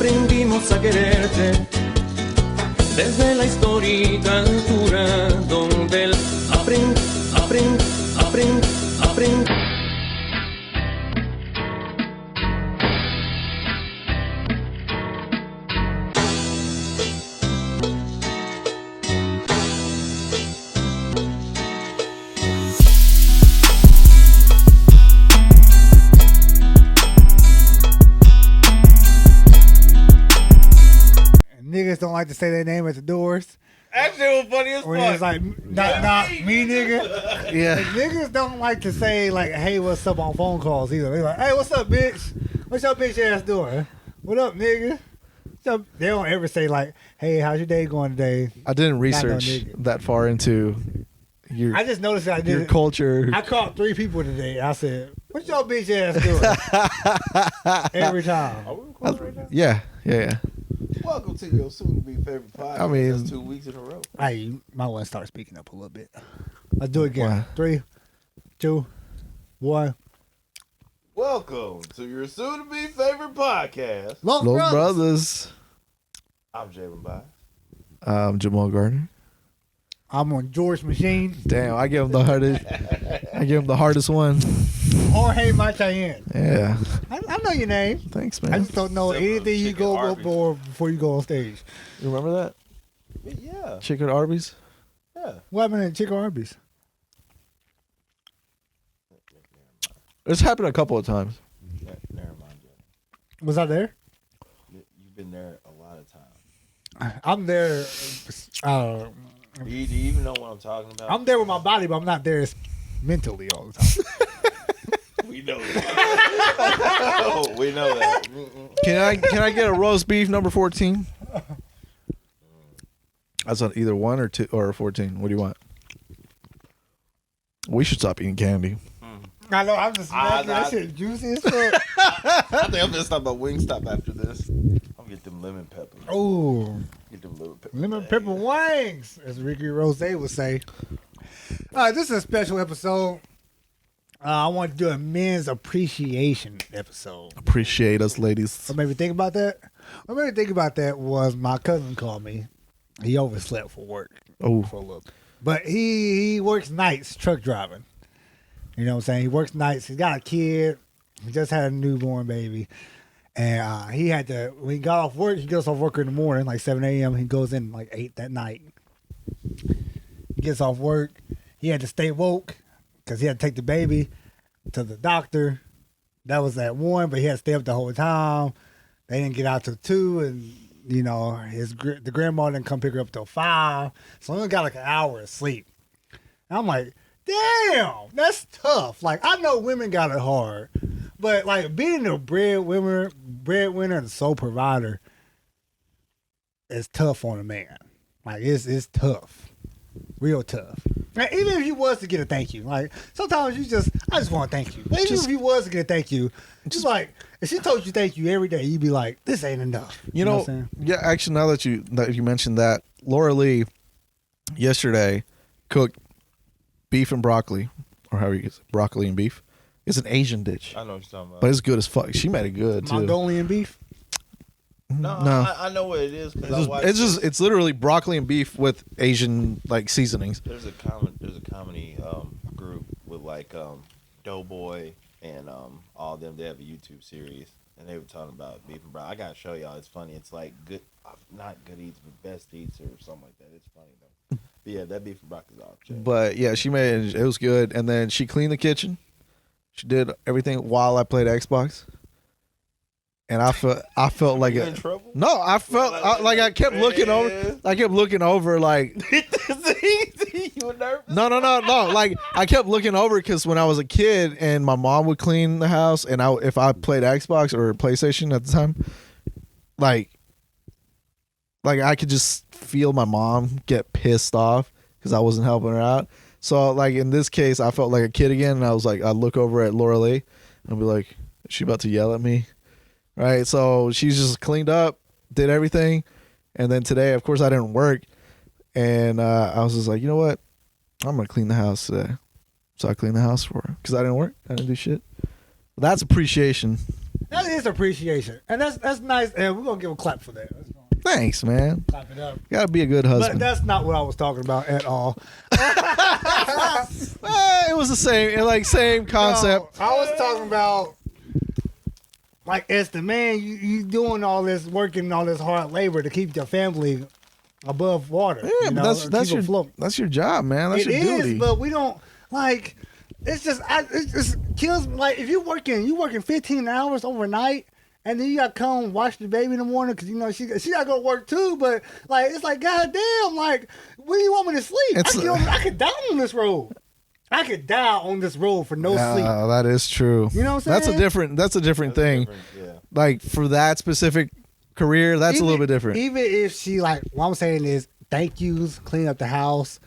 aprendimos a quererte. Desde la histórica altura donde el aprend. Niggas don't like to say their name at the doors. That shit was funny as When fuck. it's like, not me, nigga. Yeah. And niggas don't like to say, like, hey, what's up on phone calls either. They're like, hey, what's up, bitch? What's your bitch ass doing? What up, nigga? So they don't ever say, like, hey, how's your day going today? I didn't research nigga. that far into your I just noticed that I your did. culture. I caught 3 people today. I said, what's your bitch ass doing? Every time. Are we recording right now? Yeah. Welcome to your soon-to-be favorite podcast. I mean- That's 2 weeks in a row. Hey, you might want to start speaking up a little bit. Let's do it again. Why? 3, 2, 1. Welcome to your soon-to-be favorite podcast. Los Los Brothers. Brothers. I'm Jalen Bias. Jamal Gardner. I'm on George Machine. Damn, I give him the hardest. I give him the hardest one. Jorge Martin. Yeah. I know your name. Thanks, I man. just don't know Similar to anything you Chicken go up Arby's. for before you go on stage. You remember that? Yeah. Chicken Arby's? Yeah. What happened at Chicken Arby's? It's happened a couple of times. Never mind, Jalen. Was I there? You've been there a lot of times. I'm there. Do you even know what I'm talking about? I'm there with my body, but I'm not there mentally all the time. We know that. We know that. Can I get a roast beef number 14? That's on either 1 or 2 or 14. What do you want? We should stop eating candy. I know. I'm just imagining that shit juicy as fuck. I think I'm gonna stop at Wingstop after this. I'll get them lemon peppers. Ooh, Get them lemon peppers. lemon pepper wings, as Ricky Rose would say. All right, this is a special episode. I want to do a men's appreciation episode. Appreciate us, ladies. What made me think about that? What made me think about that was my cousin called me. He overslept for work Oh, for a little bit. But he works nights truck driving. You know what I'm saying? He works nights. He's got a kid. He just had a newborn baby. And he had to, when he got off work, he gets off work in the morning, like 7 a.m. He goes in like 8 that night. He gets off work. He had to stay woke because he had to take the baby to the doctor. That was at 1, but he had to stay up the whole time. They didn't get out till 2, and you know the grandma didn't come pick her up till 5, so he only got like an hour of sleep. And I'm like, damn, that's tough. Like I know women got it hard, but like being a breadwinner and sole provider is tough on a man. Like it's tough, real tough. Like, even if you was to get a thank you, like sometimes I just want to thank you. But even if you was to get a thank you, just like if she told you thank you every day, you'd be like, this ain't enough. you what know, I'm saying? yeah. Actually, now that you mentioned that, Laura Lee yesterday cooked beef and broccoli, or however you say broccoli and beef. It's an Asian dish, I know what you're talking about. but it's good as fuck. She made it good too. Mongolian beef. No, No. I know what it is. 'Cause It's literally broccoli and beef with Asian like seasonings. There's a comedy group with like Doughboy and all of them. They have a YouTube series and they were talking about beef and broccoli. I gotta show y'all. It's funny. It's like good, not good eats, but best eats or something like that. It's funny though. But yeah, that beef and broccoli is off. Check. But yeah, she made it. It was good, and then she cleaned the kitchen. She did everything while I played Xbox, and I felt like You a in trouble? no. I felt like I kept looking over. Man. I kept looking over like You were nervous? no. Like I kept looking over because when I was a kid and my mom would clean the house, and if I played Xbox or PlayStation at the time, like I could just feel my mom get pissed off because I wasn't helping her out. So like in this case, I felt like a kid again, and I was like, I'd look over at Laura Lee and I'd be like, is she about to yell at me? Right. So she's just cleaned up, did everything, and then today, of course, I didn't work, and I was just like, you know what, I'm gonna clean the house today. So I cleaned the house for her because I didn't work, I didn't do shit. That's appreciation. That is appreciation, and that's nice. And we're gonna give a clap for that. Let's go Thanks, man. clap it up. Gotta be a good But husband. that's not what I was talking about at all. It was the same concept. No, I was talking about like as the man, you doing all this working, all this hard labor to keep your family above water. Yeah, you know, but or that's keep your afloat. that's your job, man. That's It your is, duty. but we don't like. It just kills me. Like if you working 15 hours overnight, and then you got to come watch the baby in the morning because you know she got to go to work too. But like it's like goddamn, like when do you want me to sleep? I could die on this road. I could die on this road for no sleep. That is true. You know what I'm saying? That's a different thing. Yeah. Like for that specific career, that's a little bit different. Even if she like, what I'm saying is thank yous, clean up the house.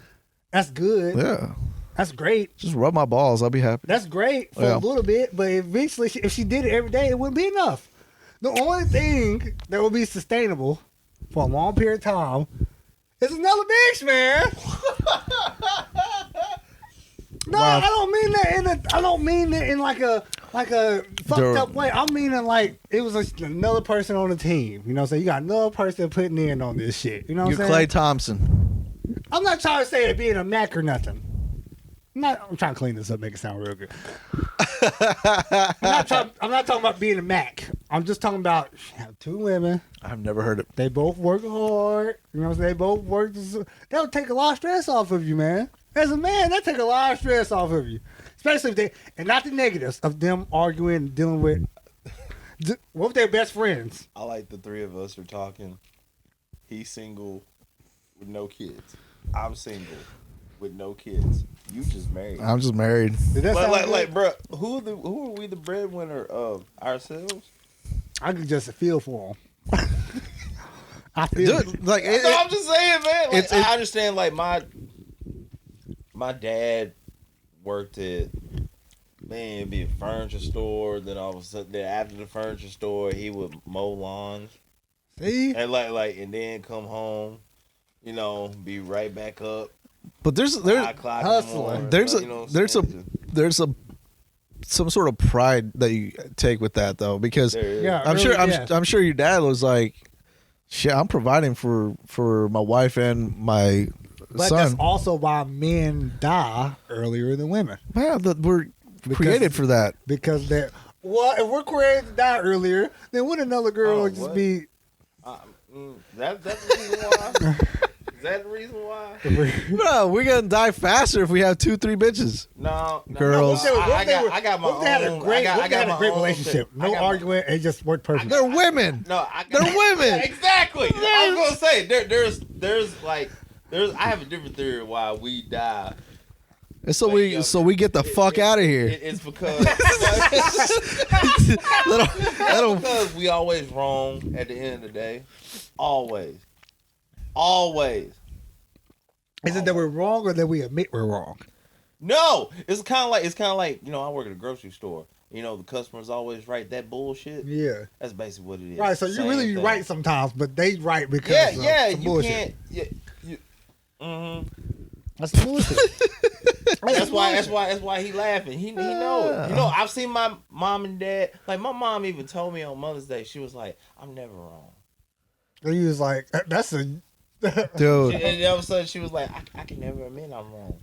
That's good. Yeah. That's great. Just rub my balls. I'll be happy. That's great for Yeah. a little bit, but eventually, if she did it every day, it wouldn't be enough. The only thing that would be sustainable for a long period of time is another bitch, man. No, Wow. I don't mean that in like a fucked up way. I'm meaning like it was another person on the team. You know what I'm saying? You got another person putting in on this shit. You know what You're I'm saying? Klay Thompson. I'm not trying to say it being a Mac or nothing. I'm trying to clean this up, make it sound real good. I'm not talking about being a Mac. I'm just talking about you have two women. I've never heard it. They both work hard. You know what I'm saying? They both work. That'll take a lot of stress off of you, man. As a man, that take a lot of stress off of you. Especially if and not the negatives of them arguing and dealing with, what if they're best friends? I like the three of us are talking. He's single with no kids. I'm single with no kids. You just married. I'm just married. Did that sound good? Like, bro, who are we the breadwinner of ourselves? I could just feel for them. I feel it. Dude, like No, I'm just saying, man. Like, it's- I understand. Like my dad worked at it'd be a furniture store. Then all of a sudden, then after the furniture store, he would mow lawns See? and and then come home. You know, be right back up. But there's 5 o'clock in the hustling. morning, there's you a know what I'm there's a saying? there's a some sort of pride that you take with that though, because There is. Yeah. I'm really, sure yeah. I'm sure your dad was like, shit, I'm providing for my wife and my But son. that's also why men die earlier than women. Wow, we're created for that. Because if we're created to die earlier, then wouldn't another girl Oh, just what? be That's the reason why. Is that the reason why? No, we're gonna die faster if we have 2-3 bitches. No, Girls. I got my what if they had a own. great, I what if they had got a great my own relationship? thing. I No got my- argument, it just worked perfect. They're women. No, I got, They're women. Exactly. I was gonna say there's I have a different theory of why we die. And so we get the fuck out of here. It's because Let 'em- because we always wrong at the end of the day. Always. Is it that we're wrong or that we admit we're wrong? No, it's kind of like I work at a grocery store. You know, the customer's always right. That bullshit. Yeah. That's basically what it is. Right, so you Same really thing. right sometimes, but they right because Yeah, of some you bullshit. can't. Yeah, That's bullshit. That's why he laughing. He know it. You know, I've seen my mom and dad. Like my mom even told me on Mother's Day, she was like, "I'm never wrong." And he was like, that's a Dude. And all of a sudden, she was like, "I can never admit I'm wrong.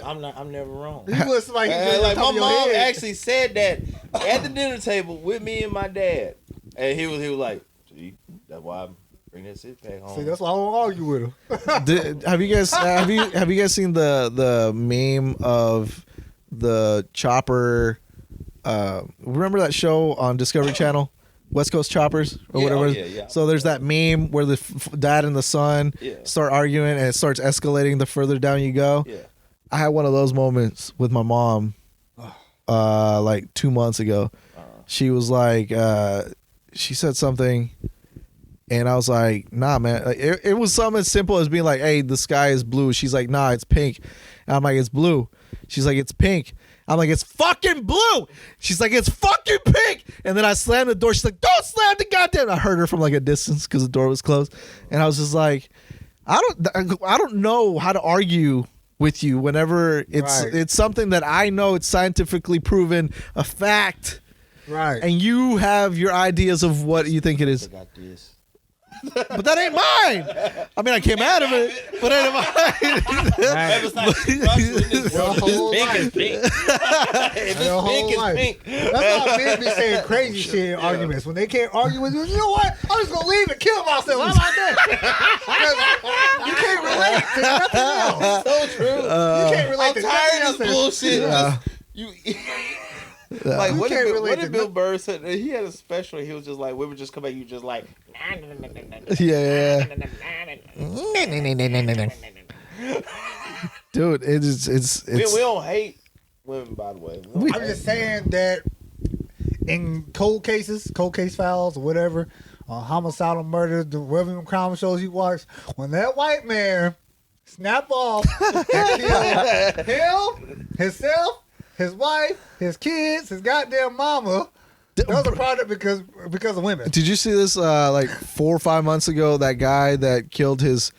I'm never wrong." he was like, Like my mom head. actually said that at the dinner table with me and my dad, and he was like, "See, that's why I bring that 6-pack home." See, that's why I don't argue with him. Have you guys seen the meme of the chopper? Remember that show on Discovery Channel, West Coast Choppers or Yeah, whatever? oh, yeah. So there's that meme where the dad and the son Yeah. start arguing and it starts escalating the further down you go. Yeah. I had one of those moments with my mom, like 2 months ago. She was like, she said something. And I was like, nah, man. Like, it was something as simple as being like, hey, the sky is blue. She's like, nah, it's pink. And I'm like, it's blue. She's like, it's pink. I'm like, it's fucking blue. She's like, it's fucking pink. And then I slammed the door. She's like, don't slam the goddamn. I heard her from like a distance because the door was closed. And I was just like, I don't know how to argue with you whenever it's Right. it's something that I know it's scientifically proven a fact. Right. and you have your ideas of what you think it is. I got this. But that ain't mine. I mean, I came out of it, but it ain't mine. It's not structured in this Your world. whole This pink life. is pink. If Your it's pink, whole life. it's pink. That's why men be saying crazy shit in arguments. When they can't argue with you, you know what? I'm just gonna leave and kill myself. How about that? 'Cause you can't relate to nothing else. So true. You can't relate I'm to tired nothing of this else. bullshit. Yeah. You like You what can't did, relate what to did Bill Burr said? He had a special. He was just like, women just come at you just like. Yeah. Dude, it's We don't hate women, by the way. We don't I'm hate just saying that in cold case files, or whatever, homicidal murder, the whatever crime shows you watch, when that white man snap off and kill him, himself, his wife, his kids, his goddamn mama, that was a product because of women. Did you see this like 4 or 5 months ago? That guy that killed his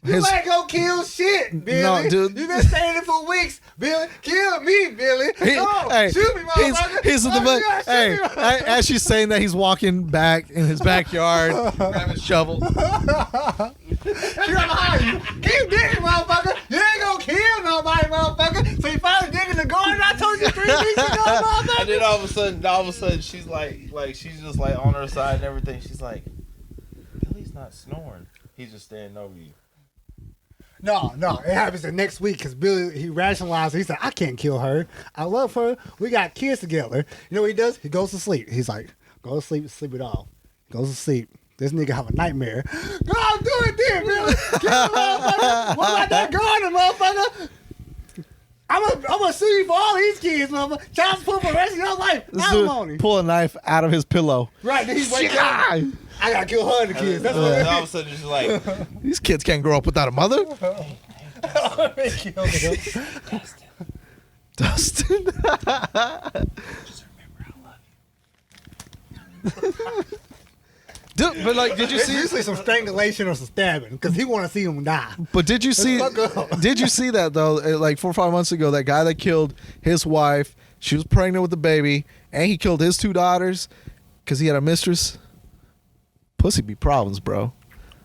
You ain't gonna kill shit, Billy. No, dude. You been saying it for weeks, Billy. Kill me, Billy. Come on, shoot me, motherfucker. he's the Oh, yeah, shoot hey, me, motherfucker. as she's saying that, he's walking back in his backyard, grabbing a shovel. Shoot behind you. Keep digging, motherfucker. You ain't gonna kill nobody, motherfucker. So you finally digging the garden I told you 3 weeks ago, motherfucker. And then all of a sudden, she's like she's just like on her side and everything. She's like, Billy's not snoring. He's just standing over you. No, it happens the next week because Billy, he rationalized. He said, I can't kill her. I love her. We got kids together. You know what he does? He goes to sleep. He's like, go to sleep, sleep it off. Goes to sleep. This nigga have a nightmare. Go on, do it then, Billy. Kill the motherfucker. What about that garden, motherfucker? I'm gonna sue you for all these kids, motherfucker. Child support for the rest of your life. This dude Alimony. pull a knife out of his pillow. Right, then he's wake up. I gotta kill her and the kids. That's what And it all of a sudden, she's like, These kids can't grow up without a mother. is. Kill them. Dustin. just remember I love you. Dude, but like, did you It's see? usually some strangulation or some stabbing because he want to see him die. But did you see? fuck up. Did you see that though? Like 4 or 5 months ago, that guy that killed his wife, she was pregnant with the baby, and he killed his 2 daughters because he had a mistress. Pussy be problems, bro.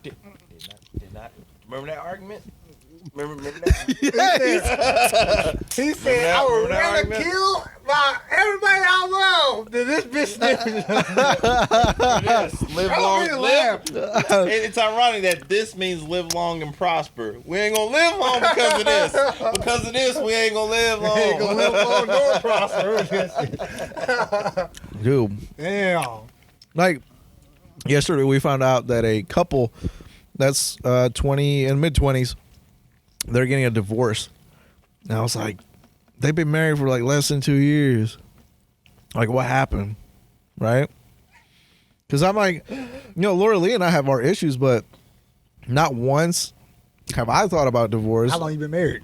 Did not. Remember that argument? Remember that? He said, that- I would remember that rather argument? kill everybody I love than this bitch. Yes, live I long. really Live. laughed. And it's ironic that this means live long and prosper. We ain't gonna live long because of this. Because of this, we ain't gonna live long. Ain't gonna live long nor prosper. Dude, Damn. like yesterday we found out that a couple that's 20 and mid-20s, they're getting a divorce. And I was like, they've been married for like less than 2 years. Like, what happened? Right? Because I'm like, Laura Lee and I have our issues, but not once have I thought about divorce. How long you been married?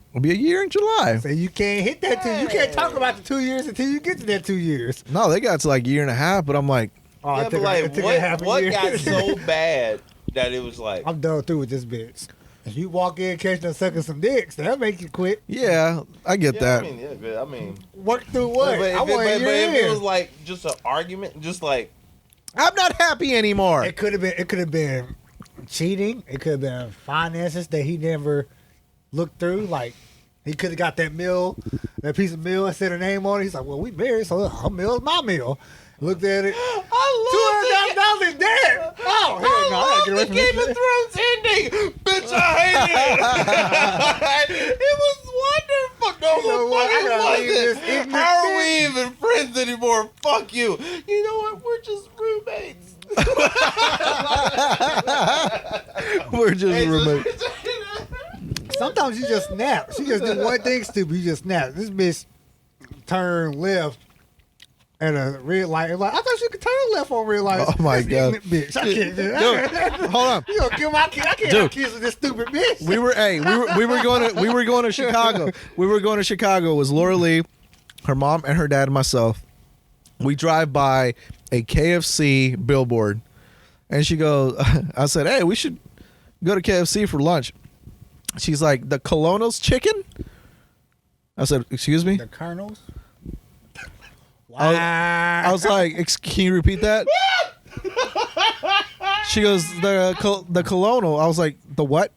It'll be a year in July. So you can't hit that you can't talk about the 2 years until you get to that 2 years. No, they got to like a year and a half, but I'm like, Oh, Yeah, it but took like, it took a half a what year. got so bad that it was like, I'm done through with this bitch. If you walk in catching and sucking some dicks, that'll make you quit. yeah, I get yeah, that. I mean, yeah, good. I mean, Work through what? but I want if a it year was in. like just an argument, just like, I'm not happy anymore. It could have been cheating. It could have been finances that he never looked through. Like he could have got that piece of meal and said her name on it. He's like, well, we married, so her meal is my meal. Looked at it. $200,000 is dead. Oh, hell no! I gotta get away from Game this. of Thrones ending, bitch. I hated it. It was wonderful. No, You know what? I gotta leave this ignorant How are bitch. we even friends anymore? Fuck you. You know what? We're just roommates. We're just roommates. Sometimes you just snap. She just do one thing stupid. You just snap. This bitch turned left at a red light. Like, I thought you could turn left on red light. Oh, my This God. ignorant bitch. I can't do Dude, that. hold on. You gonna kill my kid? I can't Dude. have kids with this stupid bitch. We were going to Chicago. We were going to Chicago. It was Laura Lee, her mom, and her dad, and myself. We drive by a KFC billboard, and she goes, I said, hey, we should go to KFC for lunch. She's like, the Colono's chicken? I said, excuse me? The Colonels. Wow. I was like, can you repeat that? She goes, the colonel. I was like, the what?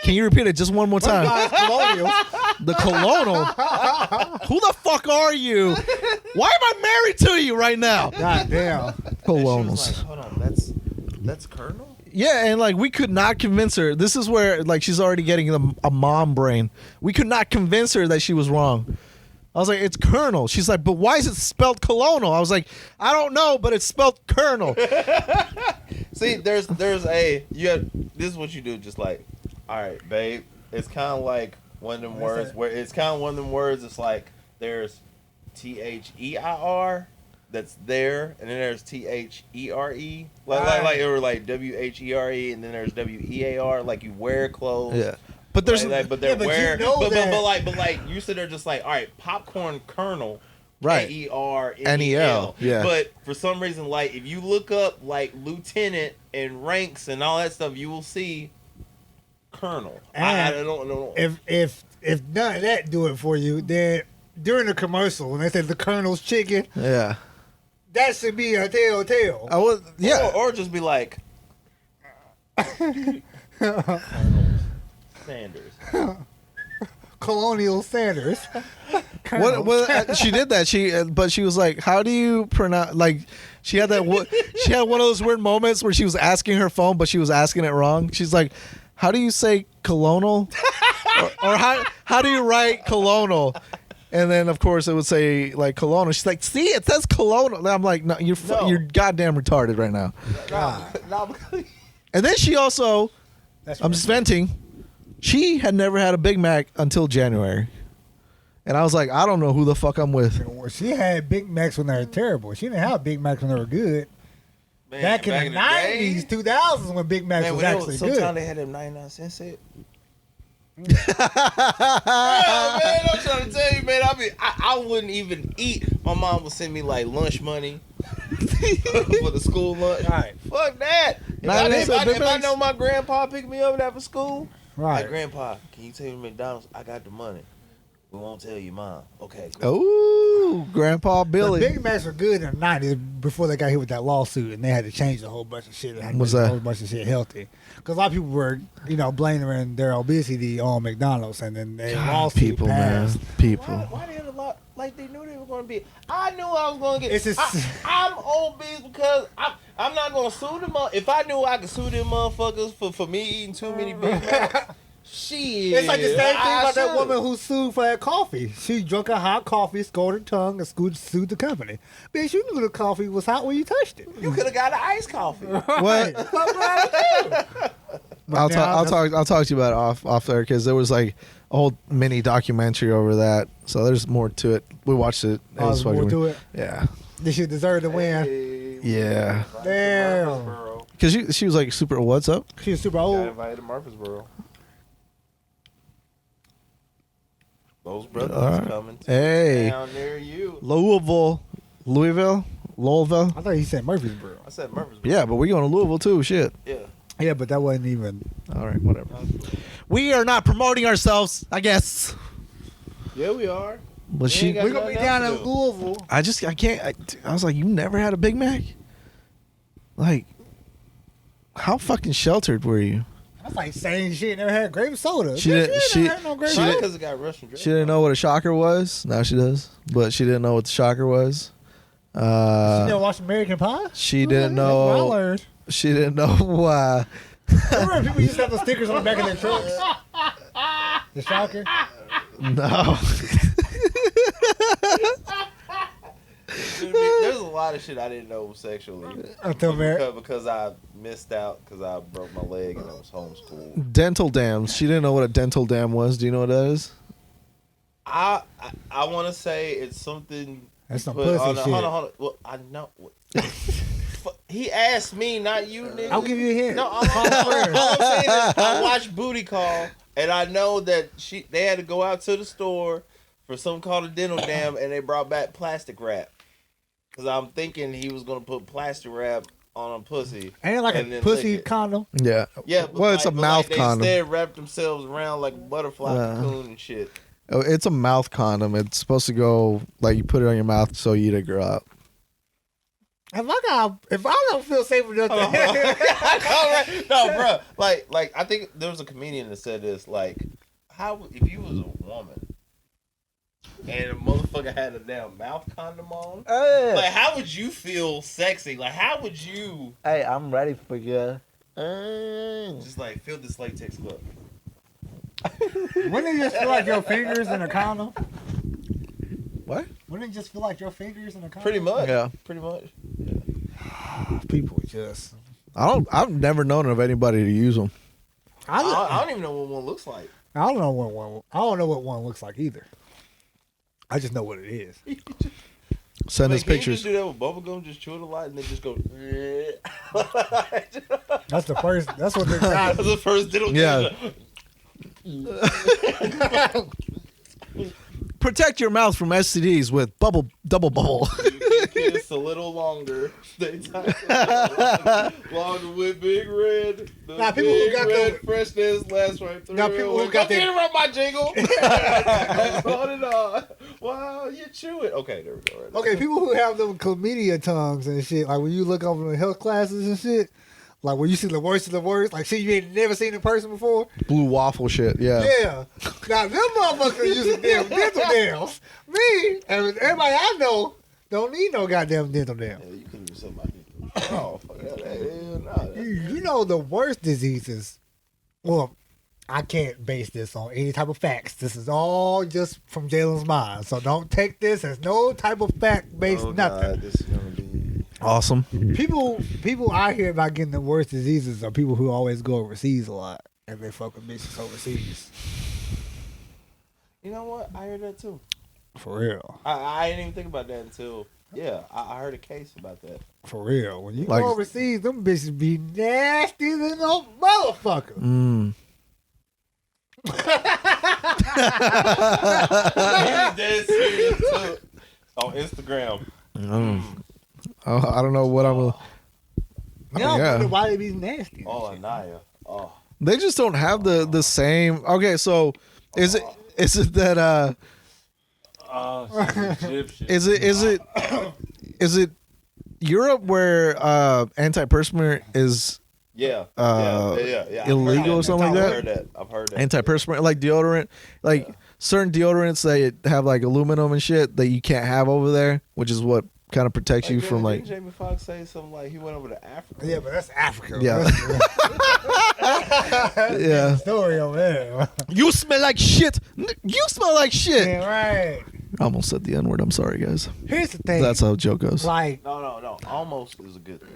Can you repeat it just one more time? Guys, colonials. The colonel? Who the fuck are you? Why am I married to you right now? God damn. And she was Colonels. like, hold on, that's Colonel? Yeah, and like we could not convince her. This is where like she's already getting a mom brain. We could not convince her that she was wrong. I was like, it's Colonel. She's like, but why is it spelled Colonel? I was like, I don't know, but it's spelled Colonel. See, there's a this is what you do. Just like, all right, babe. It's kind of like one of them words where it's kind of one of them words. It's like there's THEIR that's there, and then there's THERE, like or like WHERE, and then there's WEAR, like you wear clothes. Yeah. But there's but they're but you wearing, know that- but like you sit there just like, all right, popcorn kernel, Right. KERNEL. Yeah. But for some reason, like if you look up like lieutenant and ranks and all that stuff, you will see colonel. I And don't know. If none of that do it for you, then during the commercial when they said the Colonel's chicken, yeah. that should be a telltale. I was Or just be like Sanders. Colonial Sanders. What she did that but she was like, how do you pronounce, like she had she had one of those weird moments where she was asking her phone but she was asking it wrong. She's like, how do you say colonel or how do you write colonel? And then of course it would say like colonel. She's like, see, it says colonel. And I'm like, no, you're goddamn retarded right now. No, And then she also, That's I'm right. just venting, she had never had a Big Mac until January. And I was like, I don't know who the fuck I'm with. Well, she had Big Macs when they were terrible. She didn't have Big Macs when they were good. man, Back in the 90s, 2000s, when Big Macs man, was when actually sometimes good. they had them 99-cent set. Yeah, man, I'm trying to tell you, man. I wouldn't even eat. My mom would send me like lunch money for the school lunch. Right. Fuck that. If I know my grandpa picked me up after school, Right. like, Grandpa, can you take me to McDonald's? I got the money. We won't tell you, Mom. Okay. Cool. Oh, Grandpa The Billy. Big Macs were good in the 90s before they got hit with that lawsuit and they had to change a whole bunch of shit. They had to What's make that? A whole bunch of shit healthy. Because a lot of people were, blaming their obesity on McDonald's and then they lawsuit People, passed. man. People. Why they had a lot? Like they knew they were going to be. I knew I was going to get. It's just- I'm obese because I'm not going to sue them. If I knew I could sue them motherfuckers for me eating too many Big Macs, shit. It's like the same thing about that should. woman who sued for that coffee. She drunk a hot coffee, scored her tongue, and sued the company. Bitch, you knew the coffee was hot when you touched it. You could have got an iced coffee. What? But I'll now talk to you about it off there because there was like a whole mini documentary over that. So there's more to it. We watched it. It was there's more fucking to weird. it. Yeah. This shit deserved to win. Hey, Yeah. Damn. Murfreesboro. Because she was like super. What's up? She was super Got old. invited to Murfreesboro. Those brothers All right. is coming to Hey. down near you. Louisville. I thought he said Murfreesboro. I said Murfreesboro. Yeah, but we're going to Louisville too. Shit. Yeah. Yeah, but that wasn't even. All right, whatever. We are not promoting ourselves, I guess. Yeah, we are. But We she. ain't got We're gonna be nothing down else in to do. Louisville. I can't. I was like, you never had a Big Mac? Like, how fucking sheltered were you? That's like saying shit never had grape soda. She Bitch, didn't- you she- never had no grape she soda. Because it got Russian drink. She didn't know what a shocker was. Now she does, but she didn't know what the shocker was. You never watched American Pie? She didn't That's what I know. learned. She didn't know why. Remember when people used to have the stickers on the back of their trucks? The shocker? No. There's a lot of shit I didn't know sexually. Until Mary. Because I missed out because I broke my leg and I was homeschooled. Dental dams. She didn't know what a dental dam was. Do you know what that is? I want to say it's something. That's some put pussy on shit. Hold on. Well, I know. He asked me, not you, nigga. I'll give you a hint. No, all I'm saying is I watched Booty Call, and I know that they had to go out to the store for something called a dental dam, and they brought back plastic wrap. Because I'm thinking he was going to put plastic wrap on a pussy. Ain't it like and a then pussy lick it. condom? Yeah. Yeah, but Well, it's a but mouth they condom. instead wrapped themselves around like a butterfly cocoon and shit. Oh, it's a mouth condom. It's supposed to go like you put it on your mouth so you to grow up. If I don't feel safe enough to No, bro. Like I think there was a comedian that said this. Like, how if you was a woman and a motherfucker had a damn mouth condom on, like how would you feel sexy? Like how would you? Hey, I'm ready for you. Just like feel this latex glove. Wouldn't it just feel like your fingers in a condom? What? Wouldn't it just feel like your fingers in a condom? Pretty much. Yeah. Pretty much. People just. I've never known of anybody to use them. I I don't even know what one looks like. don't know what one. I don't know what one looks like either. I just know what it is. Send us Can you pictures. just do that with bubblegum? Just chew it a lot and then just go. That's the first. That's what they're trying. That's the first diddle. Yeah. Protect your mouth from STDs with double bubble. You can kiss a little longer. Stay tight. Longer with Big Red. The Now, people who Big got Red the- freshness lasts right through. Now, people who got Don't the- interrupt my jingle. On and on. Wow, you chew it. Okay, there we go. Right Okay, people who have them chlamydia tongues and shit, like when you look over the health classes and shit, like when you see the worst of the worst, like shit you ain't never seen in person before. Blue waffle shit. Yeah. Yeah. Now them motherfuckers using damn dental nails. Me and everybody I know don't need no goddamn dental nail. Yeah, you can use somebody. Oh, fuck that. Hell no. You know the worst diseases. Well, I can't base this on any type of facts. This is all just from Jalen's mind. So don't take this as no type of fact based Oh, nothing. God, this is gonna be. Awesome. People I hear about getting the worst diseases are people who always go overseas a lot and they fuck with bitches overseas. You know what? I heard that too. For real. I didn't even think about that until I heard a case about that. For real. When you Like- go overseas, them bitches be nasty than no motherfucker. Mm. Dead serious too. On Instagram. Oh, I don't know what I'm. Now yeah. I wonder why they be nasty. Oh, Anaya. Oh. They just don't have the same. Okay, so is it that Egyptian. is it Europe where antiperspirant is Yeah. illegal I've heard or something like that? I've heard that. Antiperspirant, like deodorant, like certain deodorants that have like aluminum and shit that you can't have over there, which is what kind of protects you from like. Didn't Jamie Foxx say something like he went over to Africa? Yeah, but that's Africa. Yeah. That's Yeah. the story over there. You smell like shit. You smell like shit. Yeah, right. I almost said the N word. I'm sorry, guys. Here's the thing. That's how a joke goes. like No. Almost is a good thing.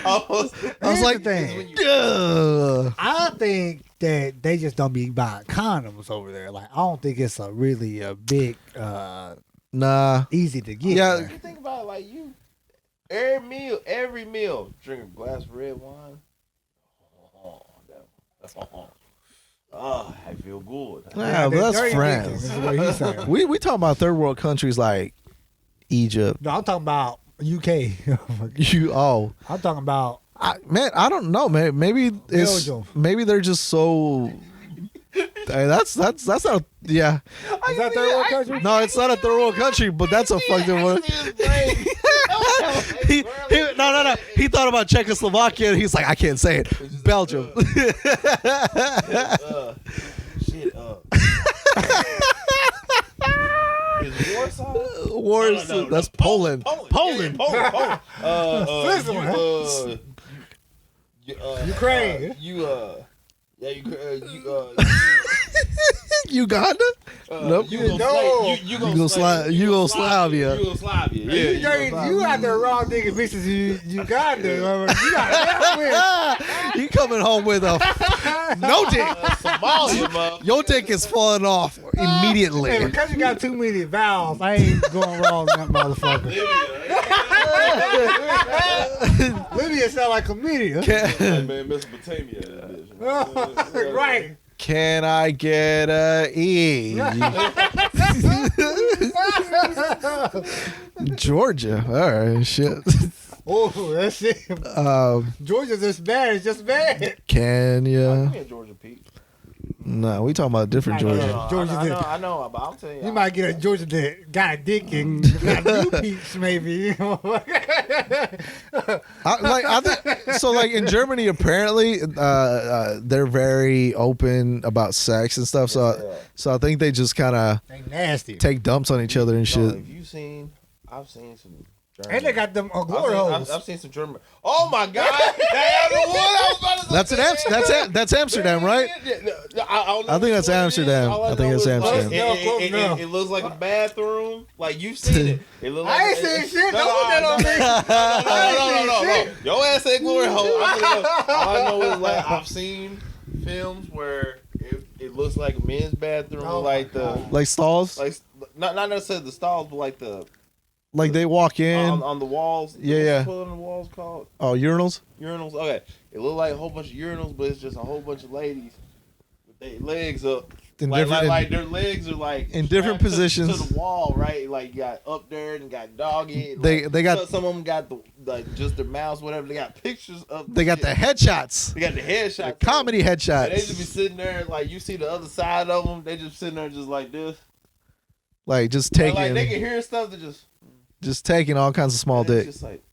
Almost. I was here's like, the thing. Ugh. I think that they just don't be buying condoms over there. Like I don't think it's a really a big Nah. easy to get. Yeah. You think about it, like you every meal, drink a glass of red wine. Oh, I feel good. Yeah, but they're that's dirty friends. bitches, is what he's saying. We talking about third world countries like Egypt. No, I'm talking about UK. I'm talking about Man, I don't know, man. Maybe it's Belgium. maybe they're just so. Hey, that's not. Yeah. is that third world country? No, it's not a third world country, but that's a fucked up one. No. He thought about Czechoslovakia and he's like, I can't say it. Belgium. Shit. Is Warsaw? Warsaw. That's Poland. Poland. Yeah, Poland. Switzerland. Ukraine. Uganda? Nope. Yugoslavia. Yugoslavia. Yeah. You out there raw digging bitches you got there. You got You coming home with a no dick. Somalia, man. Your dick is falling off immediately. Hey, because you got too many vowels, I ain't going wrong with that motherfucker. Libya sound like chlamydia. Man, Mesopotamia. Right. Can I get a E? Georgia. All right, shit. Oh, that shit. Georgia's just bad. It's just bad. Kenya. Me and Georgia Pete. No, we talking about different Georgia. Georgia did. I know, but I'm telling you. You might get a Georgia that got a dick and got new peeps, maybe. You know? I think so. Like in Germany, apparently, they're very open about sex and stuff. So I think they just kind of They nasty. take dumps on each other and shit. If you seen, I've seen some. German, And they got them glory holes. I've seen some German. Oh my God! That's the one I was about to say. That's Amsterdam, right? I think that's Amsterdam. I think it's Amsterdam. It looks like a bathroom. Like you've seen it. It looks like I ain't seen shit. Don't put that on me. No. Your ass ain't glory hole. All I know is like I've seen films where it looks like a men's bathroom, like Like stalls, like not necessarily the stalls, but like the. like they walk in On the walls. Yeah. What's on the walls called? Oh, urinals. Urinals. Okay. It looked like a whole bunch of urinals, but it's just a whole bunch of ladies with their legs up. In Like different- their legs are like in different strapped positions. to the wall, right? Like you got up there and got doggy. They got- some of them got the like just their mouths, whatever. They got pictures of. They got the headshots, They got the headshots. comedy And they just headshots. be sitting there like you see the other side of them. They just sitting there just like this. Like just And, like they taking, can hear stuff that just taking all kinds of small and it's dick. just like.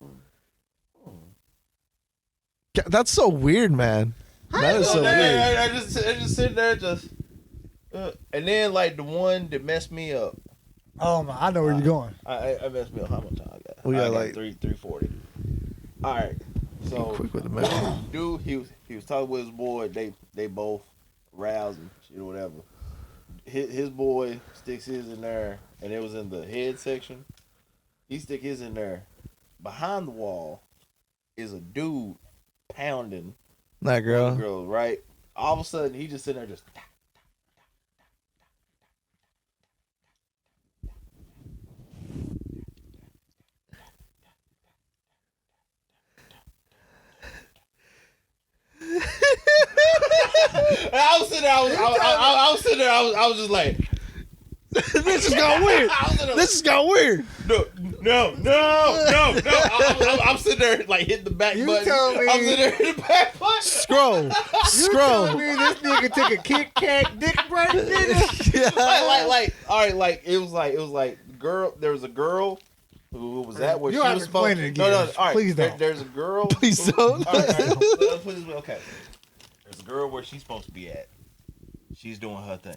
That's so weird, man. That is so weird. I just sit there, and then like the one that messed me up. Oh my, I know where you're going. I messed me up. How much time I got? We got I like 340. All right, so quick with the math. dude, he was talking with his boy. They both roused and shit or whatever. His boy sticks his in there, and it was in the head section. He stick his in there. Behind the wall is a dude pounding That girl, girl. right? All of a sudden, he just sitting there just. I was sitting there. I was sitting there. I was just like, This has got weird. This has got weird. no. I'm sitting there like hitting the back You button. tell me- I'm sitting there hitting the back button. Scroll. You telling Scroll. me this nigga took a Kit Kat dick break, nigga? like, all right, like it was like girl. There was a girl who was that where You she have was to explain supposed. it again. No, all right. Please don't. There's a girl. Please who- don't. All right, let's put it this way. Okay. There's a girl where she's supposed to be at. She's doing her thing.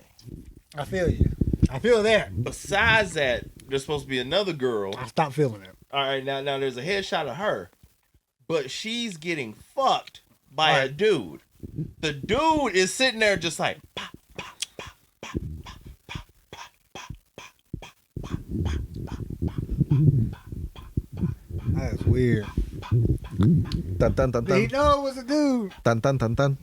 I feel you. I feel that. Besides that, there's supposed to be another girl. I stopped feeling it. All right, now there's a headshot of her, but she's getting fucked by a dude. The dude is sitting there just like. Pop, pop, pop, pop, pop, pop, pop, pop, pop, pop, pop, pop. That's weird. Dun, dun, dun, Did he dun. know it was a dude? Dun, dun, dun, dun.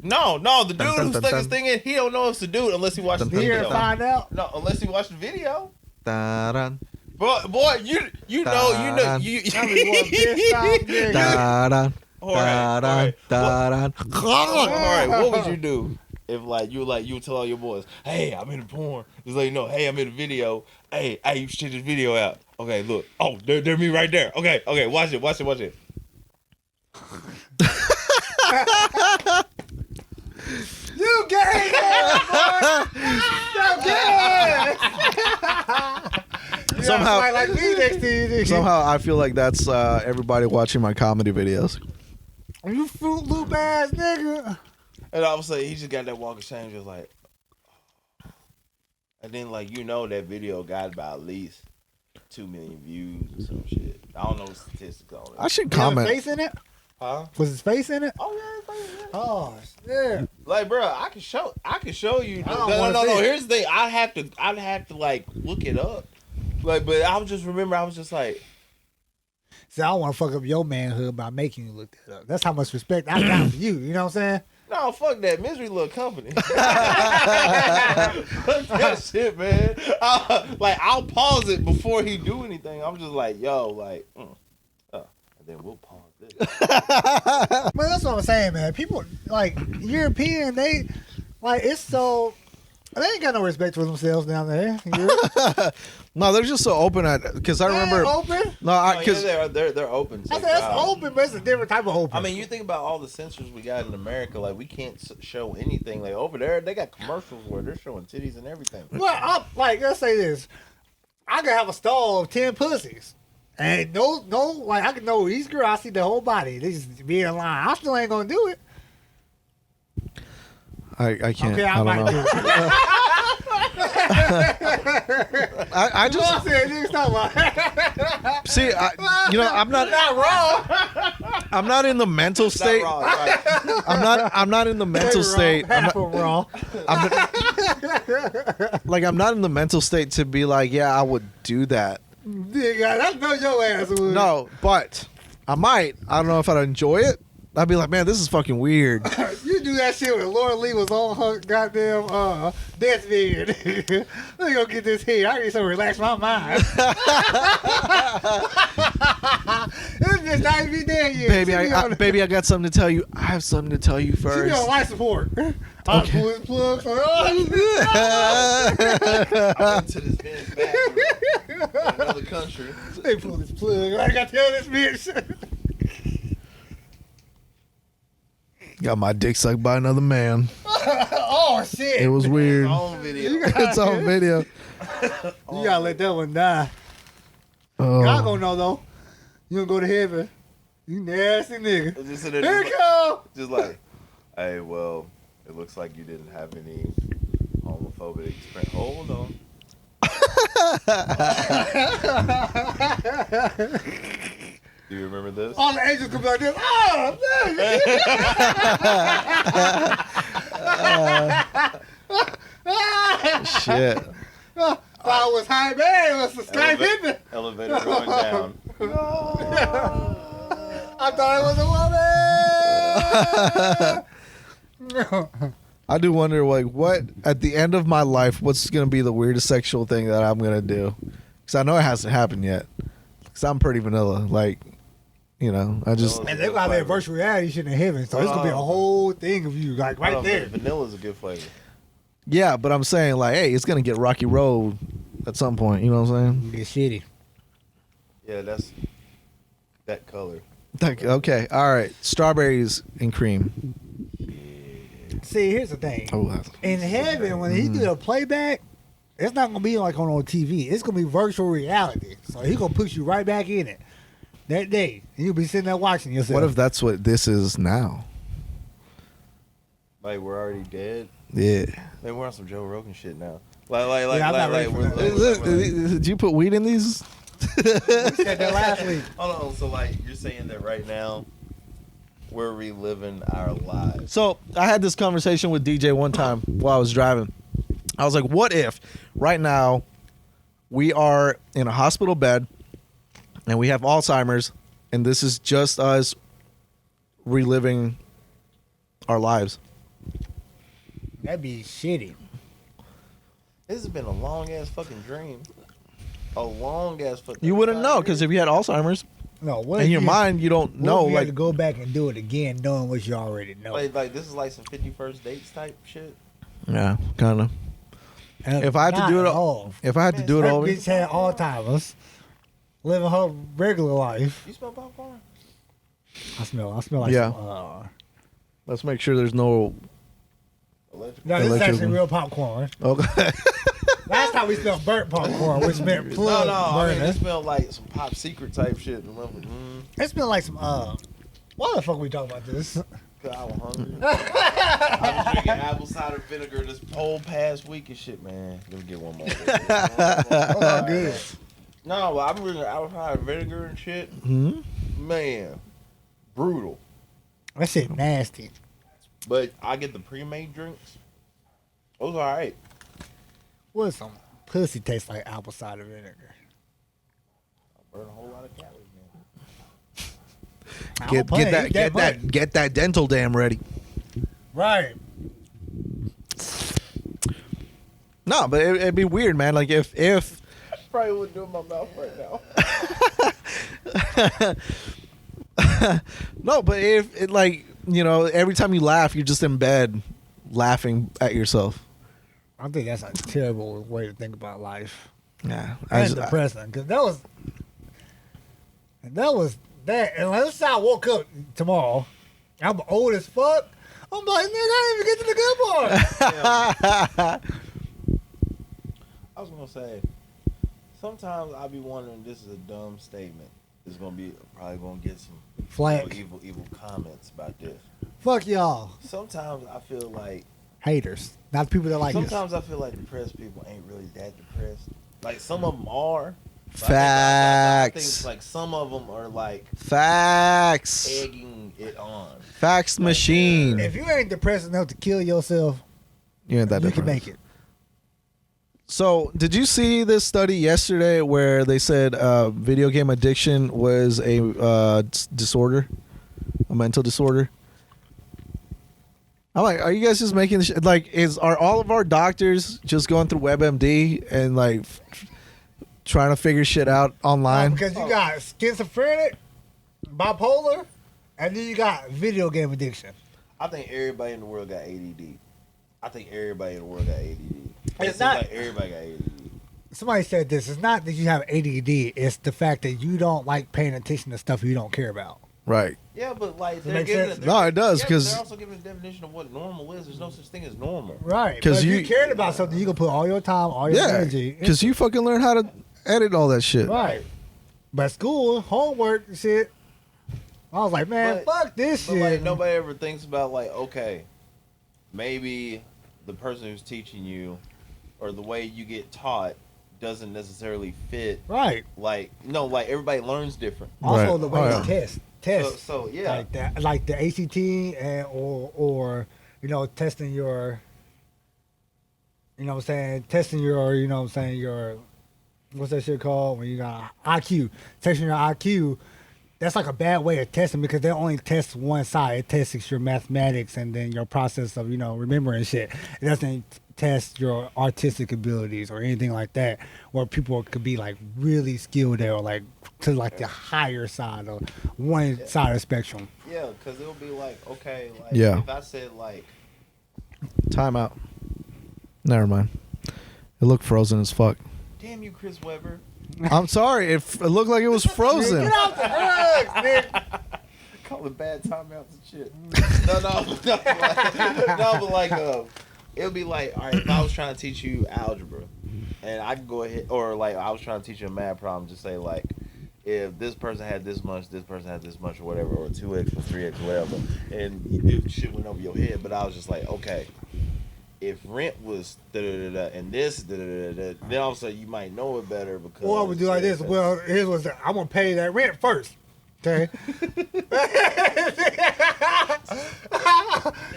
No, the dude Dun, dun, who dun, stuck his dun. thing in, he don't know it's the dude unless he watched the Dun, dun, Here video. and find out. No, unless he watched the video. Dun, dun, Boy, you know you. That was one pissed off nigga. dun, dun, All right, dun, dun, dun. All right, what would you do if you would tell all your boys, hey, I'm in the porn. Just like, hey, I'm in the video. Hey, you should check this video out. Okay, look. Oh, they're me right there. Okay, watch it. You gay, boy. You gay. You Somehow- gotta fight like me next to you, nigga. Somehow I feel like that's everybody watching my comedy videos. You Fruit Loop ass nigga. And all of a sudden, he just got that walk of shame, just like. And then, that video got about at least 2 million views or some shit. I don't know the statistics on it. I should Was his comment. face in it? Huh? Was his face in it? Oh yeah, it's like, yeah. Oh, yeah. Like, bro, I can show you. I don't No. wanna see it. Here's the thing. I'd have to look it up. But I was just like, See, I don't want to fuck up your manhood by making you look that up. That's how much respect I got for you. You know what I'm saying? no, fuck that. Misery little company. Fuck that shit, man. I'll pause it before he do anything. I'm just like, yo, and then we'll pause this. But that's what I'm saying, man. People like European, they like it's so They ain't got no respect for themselves down there. You No, they're just so open at because I remember. open. No, Oh, because yeah, they're open. I said that's open, but it's a different type of open. I mean, you think about all the censors we got in America. Like, we can't show anything. Like over there, they got commercials where they're showing titties and everything. well, let's say this: I could have a stall of 10 pussies, and like I can know each girl. I see the whole body. They just be in line. I still ain't gonna do it. I can't. Okay, I I don't might know. do it. I just I said, nigga, stop lying. see. I'm not. Not wrong. I'm not in the mental state. Not wrong, right? I'm not in the mental state. Half of wrong. I'm not in the mental state to be like, yeah, I would do that. Nigga, that's no your ass would. No, but I might. I don't know if I'd enjoy it. I'd be like, man, this is fucking weird. You do that shit when Laura Lee was on her goddamn death bed. Let me go get this head. I need to relax my mind. This bitch not even dead yet. Baby, I got something to tell you. I have something to tell you She be first. on life support. I Okay. pull his plugs. To this man's bathroom in another country. They pull his plug. I got to tell this bitch. Got my dick sucked by another man. Oh shit! It was weird. Home video. It's on video. You gotta let that one die. Oh. God gonna know though. You gonna go to heaven. You nasty nigga. Just Here it come. Just like, hey, well, it looks like you didn't have any homophobic experience. Hold on. Do you remember this? All the angels come like this. Oh, Shit. I was high man. It was the sky hit me. Elevator going down. I thought it was a woman. I do wonder, like, what at the end of my life, what's gonna be the weirdest sexual thing that I'm gonna do? Because I know it hasn't happened yet. Because I'm pretty vanilla, like, you know. I just And they got that virtual reality shit in heaven, so it's gonna be a whole thing of you, like right there. Vanilla's a good flavor. yeah, but I'm saying like, hey, it's gonna get Rocky Road at some point. You know what I'm saying? Get shitty. Yeah, that's that color. Like, okay, all right, strawberries and cream. See, here's the thing. Oh, that's- In heaven, when he do the playback, it's not gonna be like on TV. It's gonna be virtual reality. So he gonna put you right back in it that day, and you'll be sitting there watching yourself. what if that's what this is now? Like, we're already dead. Yeah. Man, we're on some Joe Rogan shit now. Like, Yeah, I'm not ready for that. Did you put weed in these? We said that last week. Hold on, so like, you're saying that right now, we're reliving our lives. So I had this conversation with DJ one time while I was driving. I was like, what if right now we are in a hospital bed and we have Alzheimer's and this is just us reliving our lives? That'd be shitty. This has been a long ass fucking dream. A long ass fucking. You wouldn't know because if you had Alzheimer's No, what in if your you- mind, you don't what know. if you had Like, to go back and do it again, knowing what you already know. like this is like some 51st dates type shit. yeah, kind of. If I had to Not do it at all. If I had to do it That over, bitch had Alzheimer's, living her regular life. You smell popcorn? I smell like Yeah. some, let's make sure there's no. Electrical. no, this is Electrical. actually real popcorn. Okay. Last time we smelled burnt popcorn, which meant No, plug no. I mean, burning. it smelled like some Pop Secret type shit. It smelled like some, why the fuck we talking about this? Cause I was hungry. I was drinking apple cider vinegar this whole past week and shit, man. Let me get one more. Oh, good. No, but I'm drinking apple cider vinegar and shit. Hmm? Man, brutal. That shit nasty. But I get the pre-made drinks. Those are alright. What some pussy tastes like apple cider vinegar? Burn a whole lot of calories, man. I don't play, eat money. Get that dental dam ready. Right. No, but it'd be weird, man. Like if Probably wouldn't do it in my mouth right now. no, but if it like, you know, every time you laugh, you're just in bed laughing at yourself. I think that's a terrible way to think about life. Yeah, And depressing, because that was that. And let's say I woke up tomorrow, I'm old as fuck. I'm like, nigga, I didn't even get to the good part. I was gonna say, sometimes I be wondering. This is a dumb statement. It's gonna be probably gonna get some Flack. evil comments about this. Fuck y'all, Sometimes I feel like. haters, not the people that like us. Sometimes I feel like depressed people ain't really that depressed. Like some of them are. but I think Facts. like some of them are like Facts. egging it on. Facts machine. If you ain't depressed enough to kill yourself, You ain't that you different. can make it. So, did you see this study yesterday where they said video game addiction was a disorder, a mental disorder? I'm like, are you guys just making this like? Are all of our doctors just going through WebMD and like trying to figure shit out online? Because you got schizophrenic, bipolar, and then you got video game addiction. I think everybody in the world got ADD. I think everybody in the world got ADD. It's It seems not- like everybody got ADD. Somebody said this. It's not that you have ADD. It's the fact that you don't like paying attention to stuff you don't care about. Right. Yeah, but like Does it they're make giving sense? No, it does, yeah, but 'cause- they're also giving a definition of what normal is. There's no such thing as normal. Right. 'Cause But if you- you cared about something, you can put all your time, all your Yeah. energy. Because you fucking learn how to edit all that shit. Right. But school, homework, and shit. I was like, man, But- fuck this But shit. like nobody ever thinks about like, okay, maybe the person who's teaching you or the way you get taught doesn't necessarily fit. Right. Like like everybody learns different. Also, Right. the way Oh, you yeah. test. So yeah. Like that, like the ACT and or testing your, testing your, your, what's that shit called when you got IQ, testing your IQ. That's like a bad way of testing because they only test one side. It tests your mathematics and then your process of remembering shit. It doesn't test your artistic abilities or anything like that, where people could be like really skilled there or like to like the higher side or one side of the spectrum. Yeah, because it'll be like, okay, like Yeah. if I said like, Time out. Never mind. It looked frozen as fuck. damn you, Chris Webber. I'm sorry. It looked like it was frozen. Get off the drugs, nigga. Call it bad timeouts and shit. But like, it'll be like, all right, if I was trying to teach you algebra, and I could go ahead, or like I was trying to teach you a math problem, just say like, if this person had this much, this person had this much, or whatever, or 2x plus 3x, whatever, and if shit went over your head, but I was just like, okay, if rent was da-da-da-da and this da-da-da-da, then all of a sudden you might know it better because. Or I would do like this. Well, here's what's I'm gonna pay that rent first. Okay.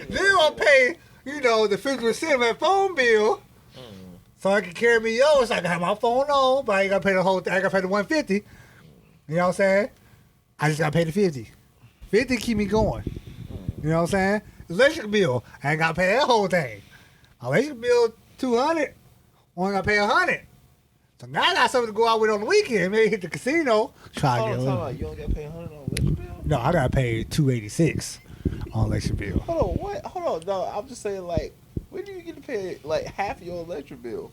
Then I'll pay, the 50% of that phone bill. So I can carry me over, so I can have my phone on, but I ain't gotta pay the whole thing. I gotta pay the 150. You know what I'm saying? I just gotta pay the 50. 50 keep me going. You know what I'm saying? Electric bill, I ain't gotta pay that whole thing. Electric bill 200, only gotta pay 100. So now I got something to go out with on the weekend. Maybe hit the casino. Try to Hold get on, a talking little. about you only got to pay 100 on electric bill? No, I gotta pay 286 on electric bill. Hold on, what? Hold on, no, I'm just saying, like, when do you get to pay, like, half of your electric bill?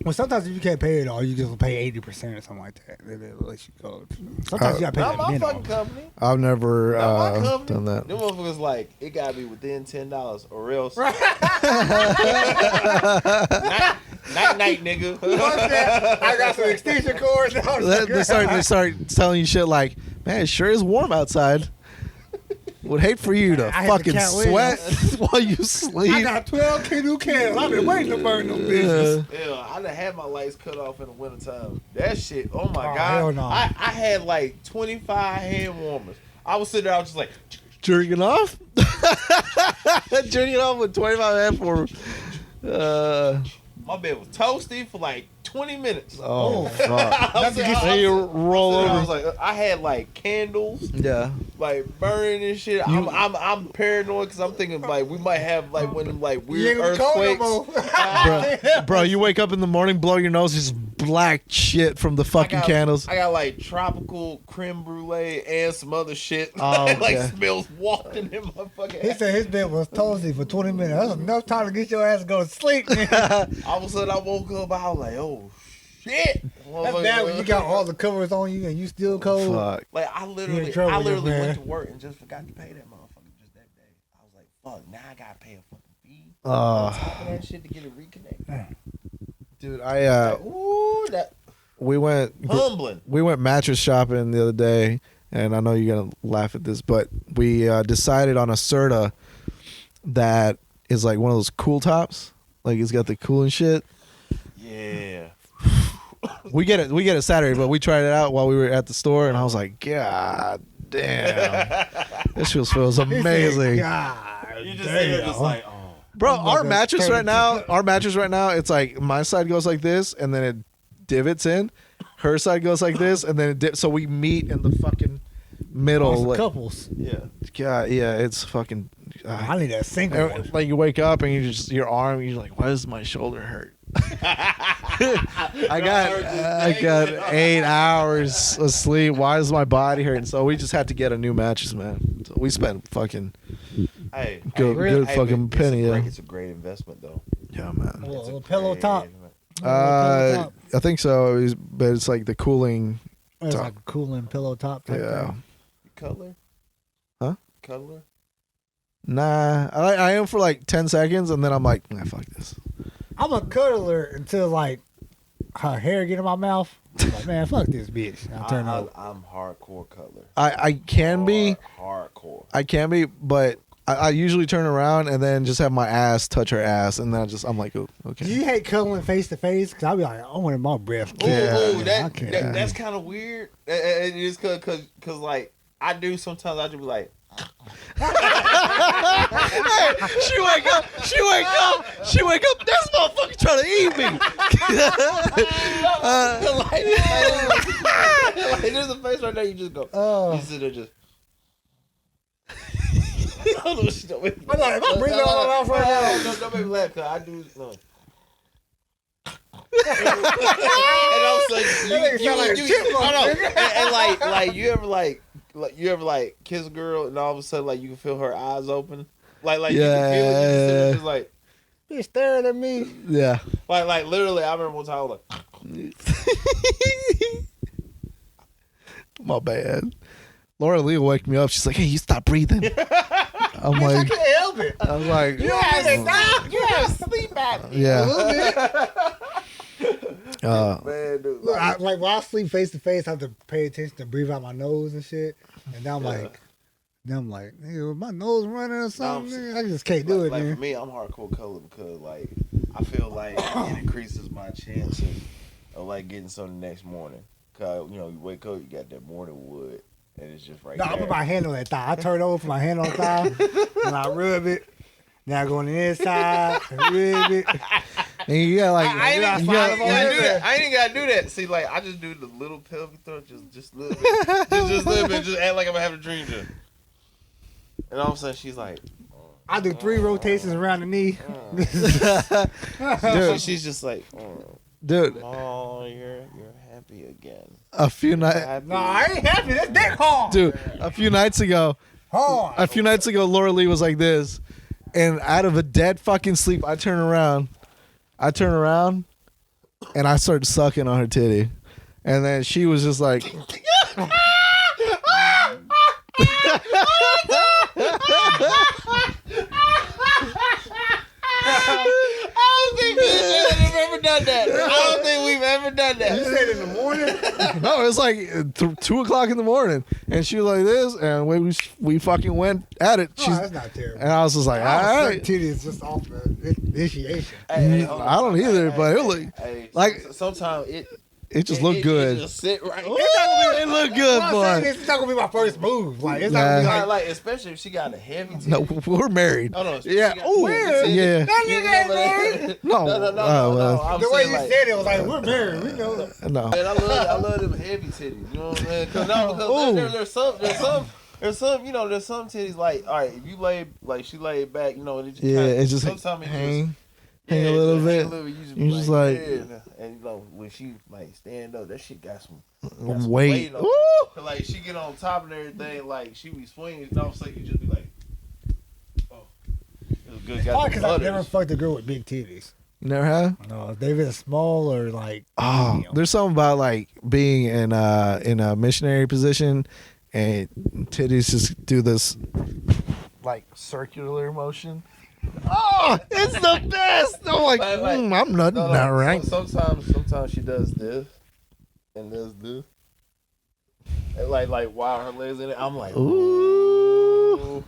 Well, sometimes if you can't pay it all, you just pay 80% or something like that. They'll let you go. Sometimes you gotta pay Not that my minimum. fucking company. I've never Not my company. done that. Them motherfuckers, like, it gotta be within $10 or else. Night, nigga. I got some extension cords. They start telling you shit like, man, it sure is warm outside. Would hate for you to I had to fucking count sweat while you I sleep. got 12 canoe candles. I've been waiting to burn them bitches. Yeah, I done had my lights cut off in the wintertime. That shit, oh my Oh, God. hell no. I had like 25 hand warmers. I was sitting there, I was just like, Jerking off? Jerking off with 25 amp for. my bed was toasty for like 20 minutes. Oh, fuck. I was Nothing gets- I Then you was- roll I over. was like, I had like candles. Yeah. like burning and shit. I'm paranoid because I'm thinking like we might have like one of them like weird earthquakes. Bro, you wake up in the morning, blow your nose, just black shit from the fucking candles. I got like tropical creme brulee and some other shit. Oh, like okay. smells wafting in my fucking. He said his bed was toasty for 20 minutes. That's enough time to get your ass to go to sleep, man. All of a sudden I woke up. I was like, oh shit. That's bad when you got all the covers on you and you still cold. Fuck. Like I You in literally trouble, man. went to work and just forgot to pay that motherfucker just that day. I was like, fuck, now I gotta pay a fucking fee on top of that shit to get it reconnected. Dude, Ooh, that we went humbling. mattress shopping the other day, and I know you're gonna laugh at this, but we decided on a Serta that is like one of those cool tops, like it's got the cooling shit. Yeah. We get it Saturday, but we tried it out while we were at the store, and I was like, God damn, this feels amazing. God, You just sit there just like, oh. Bro, I'm our gonna mattress turn right now, it's like my side goes like this, and then it divots in. Her side goes like this, and then it dips. So we meet in the fucking middle. Awesome Like, couples. Yeah. God, yeah, it's fucking. I need that single one. Like you wake up and your arm, you're like, why does my shoulder hurt? I got 8 hours of sleep. Why does my body hurt? And so we just had to get a new mattress, man. So we spent fucking Hey, good fucking but penny. it's a great investment though. Yeah, man. A It's a little pillow great top. investment. I think so, but it's like the cooling. It's top. like a cooling pillow top type Yeah. thing. Color? Huh? Color? Nah, I am for like 10 seconds, and then I'm like, nah, fuck this. I'm a cuddler until like her hair get in my mouth. I'm like, man, fuck this bitch. I'll turn over. I'm hardcore color. I can be, Hardcore. but I usually turn around and then just have my ass touch her ass, and then I'm like, oh, okay. Do you hate cuddling face to face? Cause I'll be like, I want my breath. Yeah. Ooh, I can't. that's kind of weird. It is cause like I do sometimes. I just be like, She wake up. This motherfucker trying to eat me. like there's a face right there. You just go. Oh. You sit there just. No, don't make me I'm like, if I breathe all my mouth right now. Don't make me laugh, cause I do. No. And I'm saying, That nigga sound like a chipmunk, I know. nigga. And like you ever kiss a girl and all of a sudden like you can feel her eyes open, like you can feel it. You just sit there just like Bitch staring at me. Yeah. like literally. I remember one time I was like, My bad. Laura Lee will wake me up. She's like, hey, you stop breathing. I'm I like, can't help it. I'm like, You have sleep apnea. yeah. man, dude. Look, like when I sleep face to face, I have to pay attention to breathe out my nose and shit. And now I'm like, nigga, my nose running or something. Nigga, I just can't do it, like man. for me, I'm hardcore color because like I feel like it increases my chances of like getting something the next morning. Cause you wake up, you got that morning wood, and it's just right No, there. I put my hand on that thigh. I turn over, put my hand on the thigh, and I rub it. Now I go on the inside, and rub it. And you got like, I ain't you even got- gotta do that. I ain't even gotta do that. See, like I just do the little pelvic thrust, just a little bit, just a little bit, just act like I'm having a dream. Just. And all of a sudden, she's like, I do 3 rotations around the knee. dude, she's just like, dude, oh, you're happy again. a few nights, Happy. No, I ain't happy. That's dick hard. dude, a few nights ago, Hard. Laura Lee was like this, and out of a dead fucking sleep, I turn around, and I started sucking on her titty, and then she was just like, I don't think we've ever done that. I don't think we've ever done You that. said in the morning? no, it was like 2:00 in the morning, and she was like this, and we fucking went at it. Oh, that's not terrible. And I was just like, all I right. titties just off the initiation. Hey, hold on. I don't either, but it look Hey, like- sometimes it just looked good. It just sit right. It looked good, What I'm saying boy. is, it's not gonna be my first move. Like it's Nah. not gonna be Like, especially if she got a heavy titty. No, we're married. Oh, no, Yeah. she got Oh, a heavy titty. yeah. that nigga ain't married. No. No. Oh, well. I'm The way saying, you like, said it was like we're married. We know. No. Man, I love them heavy titties. You know what I'm saying? Because there's some There's some, you know, there's some titties like, all right, if you lay, like she laid back, you know, and it just Yeah, kinda, it's just sometimes it hang just, a little just bit. hang a little bit. You're just like- yeah. And you know, when she like stand up, that shit got some Weight. on Woo! it. 'Cause, like she get on top and everything, like she be swinging, and all of a sudden you just be like, oh, it was good. Probably Got because the I've never butters. fucked a girl with big titties. You never have? No, they've been small or like. Oh, medium. there's something about like being in a missionary position and titties just do this like circular motion. Oh, it's the best. I'm like, I'm not No, not right. Sometimes she does this and does this. And like while her legs in it, I'm like, Ooh, ooh.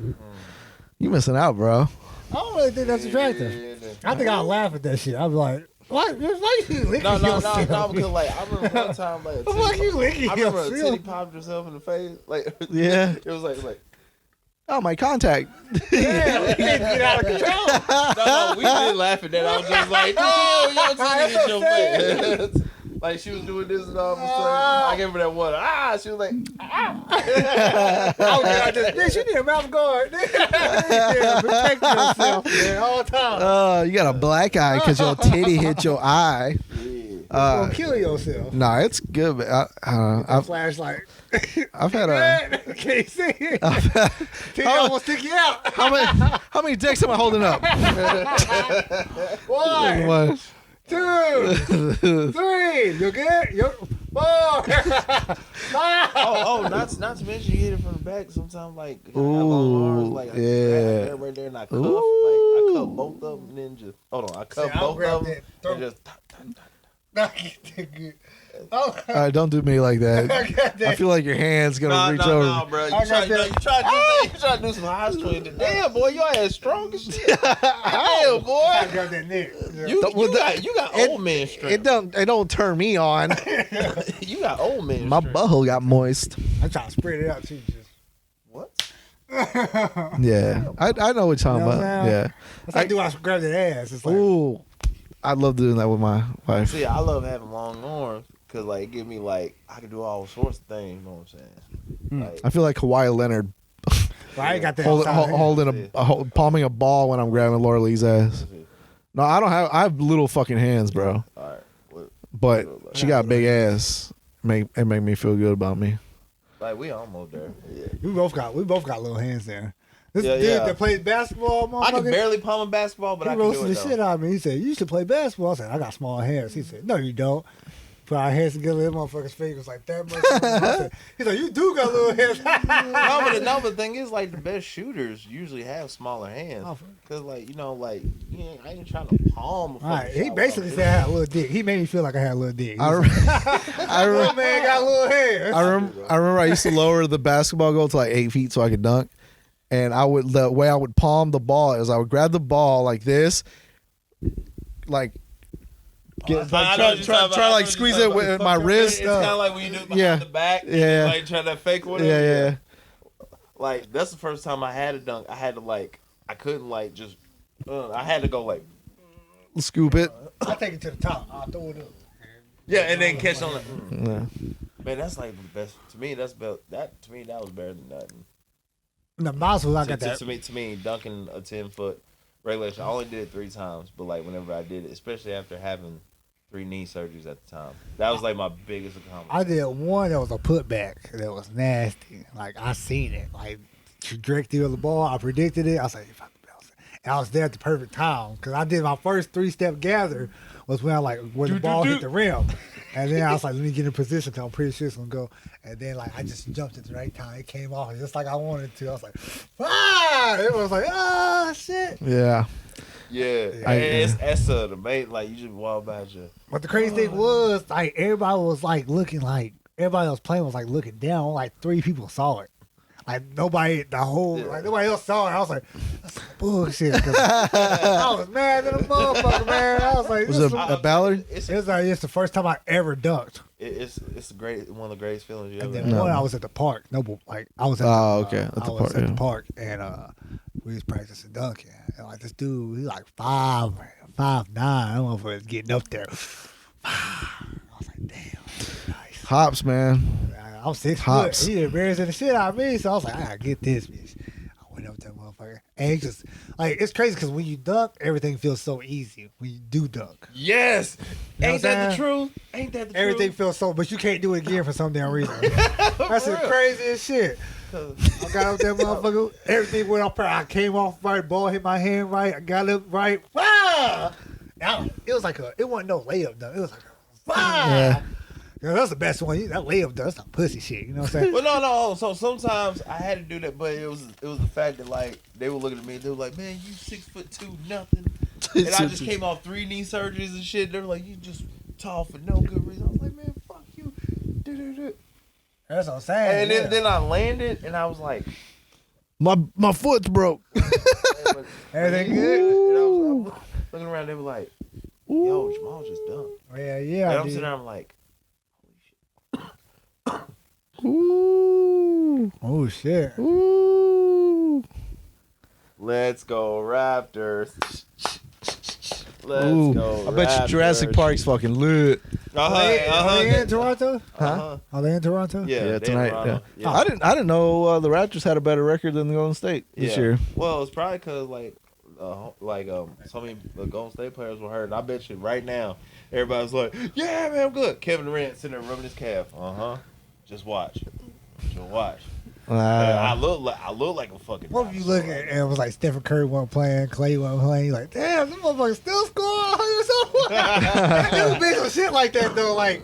you missing out, bro. I don't really think that's attractive. I think I'll laugh at that shit. I'll be like, what? Why you licking No, yourself? because like I remember one time like a The fuck you licking I remember a yourself? titty popped herself in the face. Like Yeah. it was like Oh, my contact. Yeah, we can't get out of control. no, we did laugh at that. I was just like, no, your titty hit your face. Like she was doing this and all of a sudden, I gave her that one. She was like, I just, bitch, you need a mouth guard. Yeah, protect yourself, man, all the time. You got a black eye because your titty hit your eye. Don't kill yourself. Nah, it's good. But I've Flashlight. had a. Can you see it? I've- Titty almost stick you out. how many dicks am I holding up? One, One. 2, 3. You good? You 4. 5. oh, not to mention you hit it from the back. Sometimes like I got long arms, like I yeah. grab her right there and I cuff, like I cuff both of them and then just hold on, I cuff See, I'll both grab of them that and just. Good. Oh, All right, don't do me like that. I got that. I feel like your hand's gonna reach over. Nah, bro. You I try, got you try to do some high swing. Damn, boy, your ass strong as shit. Damn, boy. I got that neck. You got old man strength. It don't turn me on. You got old man My strength. butthole got moist. I'm trying to spread it out too. Just. What? Yeah, I know what you're talking You know what about. I'm saying? Yeah. That's like, do I grab that ass? It's like, Ooh, I love doing that with my wife. See, I love having long arms because, like, it give me, like, I can do all sorts of things, you know what I'm saying? Like, I feel like Kawhi Leonard well, I ain't got that. outside here. holding palming a ball when I'm grabbing Laura Lee's ass. No, I don't have. I have little fucking hands, bro. all right. What, But she got a big ass. It make me feel good about me. like, we almost there. Yeah. We both got little hands there. This Yeah, dude yeah. that plays basketball, I can motherfucker, barely palm a basketball, but he I can roasted do it, the though. shit out of me. He said, "You used to play basketball." I said, "I got small hands." He said, "No, you don't." Put our hands together, that motherfucker's fingers like that much. I said, he's like, "You do got little hands." No, but the thing is, like, the best shooters usually have smaller hands. Oh. Because, like, you know, like, I ain't trying to palm a fucking Right. He shot basically without said I had a little dick. He made me feel like I had a little dick. He I, was rem- like, I, "Little rem- man got little hands." I remember I used to lower the basketball goal to like 8 feet so I could dunk. And the way I would palm the ball is I would grab the ball like this, like try like squeeze it with my wrist. It's kind of like when you do it behind Yeah. the back. And Yeah. like try to fake whatever. Yeah. Like that's the first time I had a dunk. I had to like I couldn't like just. I had to go like. Scoop it. I take it to the top. I'll throw it up. Yeah, and then catch on the. Yeah. Man, that's like the best. To me, that was better than nothing. The mouse was I got that. To me, dunking a 10-foot regulation. I only did it 3 times, but like whenever I did it, especially after having 3 knee surgeries at the time, that was like my biggest accomplishment. I did one that was a putback that was nasty. Like I seen it. Like trajectory of the ball, I predicted it. I was like, if I could bounce it. And I was there at the perfect time because I did my first 3-step gather was when when the ball hit the rim. And then I was like, let me get in position because I'm pretty sure it's gonna go. And then like I just jumped at the right time. It came off just like I wanted to. I was like, it was like, oh shit. Yeah. Yeah, that's the main. Like you just walk by your. But the crazy thing was, like, everybody was like looking like everybody else playing was like looking down. Like 3 people saw it. Like nobody, nobody else saw it. I was like, that's some bullshit. 'Cause I was mad at the motherfucker, man. I was like, Was it a Ballard? it's the first time I ever dunked. It's one of the greatest feelings you And ever. then one, I was at the park. I was at okay. At the I was park, at yeah. the park, and we was practicing dunking. And like this dude, he's like 5'9". I don't know if it's getting up there. I was like, damn, nice. Hops, man. I'm 6 Hops. foot. He embarrassing the shit out of me. So I was like, I gotta get this bitch. I went up to that motherfucker. And it just, like, it's crazy because when you dunk, everything feels so easy when you do dunk. Yes. You know Ain't what I'm that the saying? truth? Ain't that the Everything truth? feels so, but you can't do it again for some damn reason. That's the real. craziest shit. I got up that motherfucker. Everything went off. I came off right. Ball hit my hand right. I got up right. Ah! Now, it was like it wasn't no layup dunk. It was like Yeah. Yeah, that's the best one. That layup dunk, that's some pussy shit. You know what I'm saying? Well, no. So sometimes I had to do that, but it was the fact that like they were looking at me. They were like, "Man, you 6'2", nothing." And I just came off 3 knee surgeries and shit. They were like, "You just tall for no good reason." I was like, "Man, fuck you." That's what I'm saying. And then I landed, and I was like, My foot's broke. Everything good? And I was looking around. They were like, "Yo, Jamal just dunked." Yeah, And yeah. I'm sitting there. I'm like, Ooh. Oh shit. Ooh. "Let's go Raptors." Let's Ooh. go. I bet you Jurassic Park's fucking lit. Are they in Toronto? Uh-huh. Are they in Toronto? Yeah, Yeah, they in tonight. Toronto. Yeah. I didn't know the Raptors had a better record than the Golden State this year. Well, it's probably because so many the Golden State players were hurt. And I bet you right now, everybody's like, "Yeah, man, I'm good." Kevin Durant sitting there rubbing his calf. Just watch. Just watch. I look like a fucking. What if you look at it was like Stephen Curry wasn't playing, Clay wasn't playing? You're like, damn, this motherfucker still scoring 100 something. It would be some shit like that though. Like,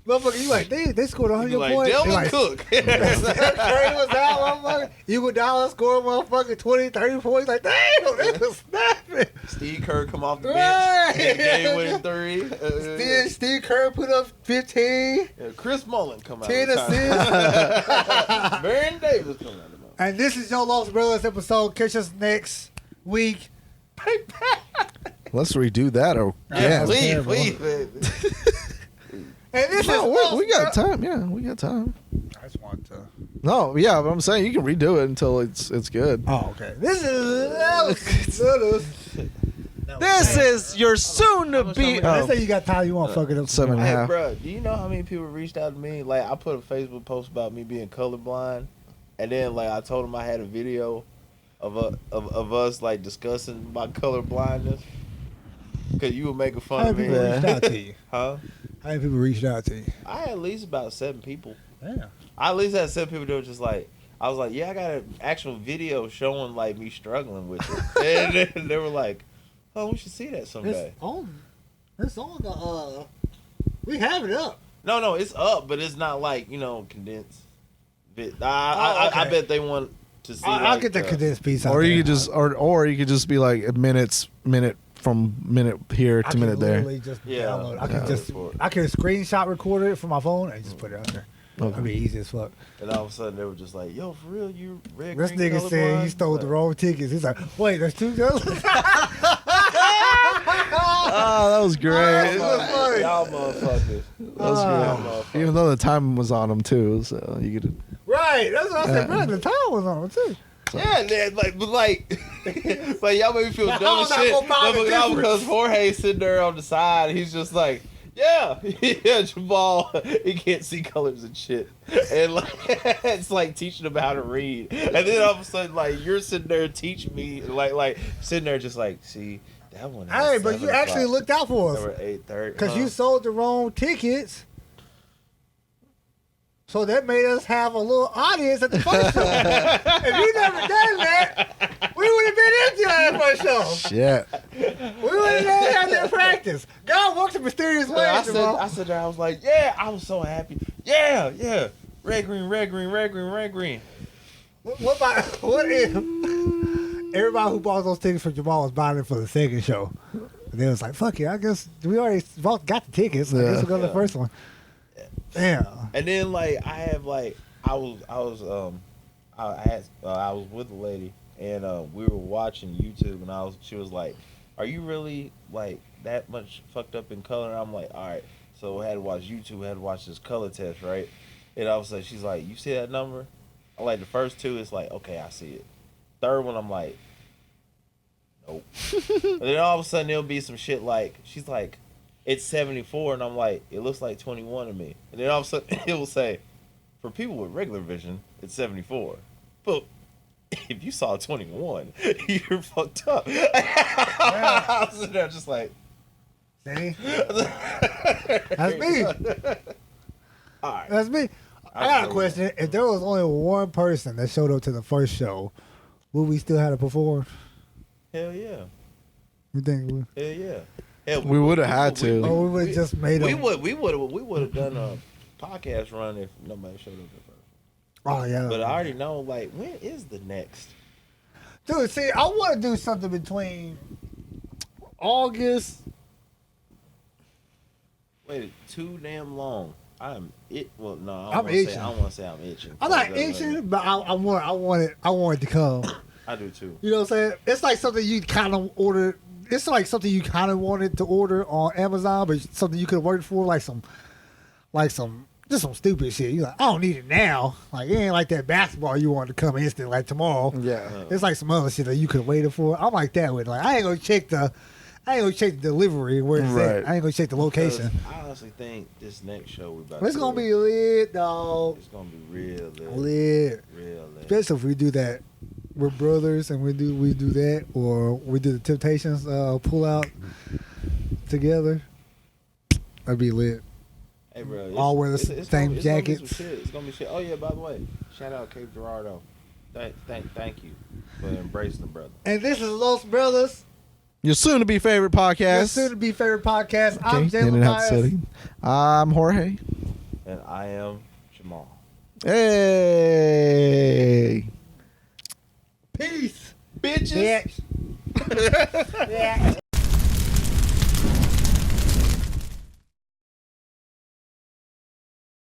motherfucker, you like, they scored 100 You like points. Delvin Like, Cook. Stephen Curry was out, motherfucker. Iguodala scored motherfucking 20, 30 points. Like, damn, they was snapping. Steve Kerr come off the bench. Right. Game winning 3. Steve Curry put up 15, Yeah, Chris Mullen come out. 10 of the time. assists. Baron Davis come out. of the mouth. And this is your Lost Brothers episode. Catch us next week. Let's redo that. Or Yeah, that's please, terrible. please, baby. And this No, is we got time. Yeah, we got time. I just want to. No, yeah, but I'm saying you can redo it until it's good. Oh, okay. This is. This is your soon to be. Let's say you got time. You want to fuck it up. 7.5. Hey, bro, do you know how many people reached out to me? Like, I put a Facebook post about me being colorblind, and then like I told them I had a video of us like discussing my color blindness. Cause you were making How fun of many me, people reached out to you? huh? How many people reached out to you? I had at least about 7 people. Damn. I at least had 7 people that were just like, I was like, yeah, I got an actual video showing like me struggling with it, and then they were like, oh, we should see that someday. It's on the. We have it up. No, it's up, but it's not like condensed. I okay. bet they want to see. I'll like, get the condensed piece out Or there. you could just or you could just be like a minute from minute here I to can minute there. literally just download. I can Yeah. just. I can screenshot record it from my phone and just put it out there. That'd be easy as fuck. And all of a sudden they were just like, "Yo, for real, you red This green nigga said you colorblind?" stole the Like, wrong tickets. He's like, wait, there's 2 girls. Oh, that was great. Y'all motherfuckers. That was Y'all great. motherfuckers. Even though the time was on them too, so you could. Right. That's what I said. Bro, the time was on it too. Yeah, man, like y'all made me feel Now, dumb as how shit. that gonna find the But now difference? because Jorge's sitting there on the side, he's just like, yeah, Jamal, he can't see colors and shit, and like it's like teaching him how to read, and then all of a sudden, like you're sitting there teaching me, like sitting there just like, see that one. has Hey, but you 7 actually o'clock. looked out for us. They were 8:30 Because you sold the wrong tickets. So that made us have a little audience at the first show. If you never done that, we would have been into that first show. Shit. We would have never had that practice. God works in mysterious ways, I Jamal. said there, I was like, yeah, I was so happy. Yeah. Red, green, red, green, red, green, red, green. What if everybody who bought those tickets for Jamal was buying it for the second show? And they was like, fuck it, I guess we already both got the tickets. I guess we'll go to the first one. Damn. And then like I have like I was with a lady and we were watching YouTube and she was like, are you really like that much fucked up in color? And I'm like, all right. So I had to watch YouTube, had to watch this color test, right? And all of a sudden she's like, you see that number? I'm like, the first 2 is like, okay, I see it. Third one I'm like, nope. And then all of a sudden there'll be some shit like, she's like, it's 74, and I'm like, it looks like 21 to me. And then all of a sudden it will say For people with regular vision, it's 74. But if you saw 21, you're fucked up. I was sitting there just like, See? That's me. all right. That's me. I got a question. If there was only one person that showed up to the first show, would we still have to perform? Hell yeah. You think we? Hell yeah. Hell, We would have had to. Or we would have just made We them? would have done a podcast run if nobody showed up at first. Oh yeah. But I already know, like, when is the next? Dude, see, I want to do something between August. Wait, too damn long. I'm it. Well, no, I I'm don't itching. want to say I'm itching. I'm not itching, but I want it to come. I do too. You know what I'm saying? It's like something you kind of ordered. It's like something you kind of wanted to order on Amazon, but something you could have worked for, like some just some stupid shit. You're like, I don't need it now. Like, it ain't like that basketball you wanted to come instant like tomorrow. Yeah. It's like some other shit that you could have waited for. I'm like that with, like, I ain't gonna check the delivery where it's Right. at. I ain't gonna check the location. I honestly think this next show we about But it's to gonna do, be lit, dog. it's gonna be real lit. Lit. Real lit. Especially if we do that. We're brothers and we do that, or we do the Temptations pull out together. That'd be lit. Hey, bro, All wear the same gonna be some jackets. shit. It's gonna be shit. Oh yeah, by the way, shout out Cape Girardeau. Thank you for embracing the brother. And this is Los Brothers, Your soon to be favorite your podcast. soon to be favorite podcast. I'm Okay, Jay didn't have to say Matthias. it. I'm Jorge. And I am Jamal. Hey. Peace, Bitches. bitch. Yeah.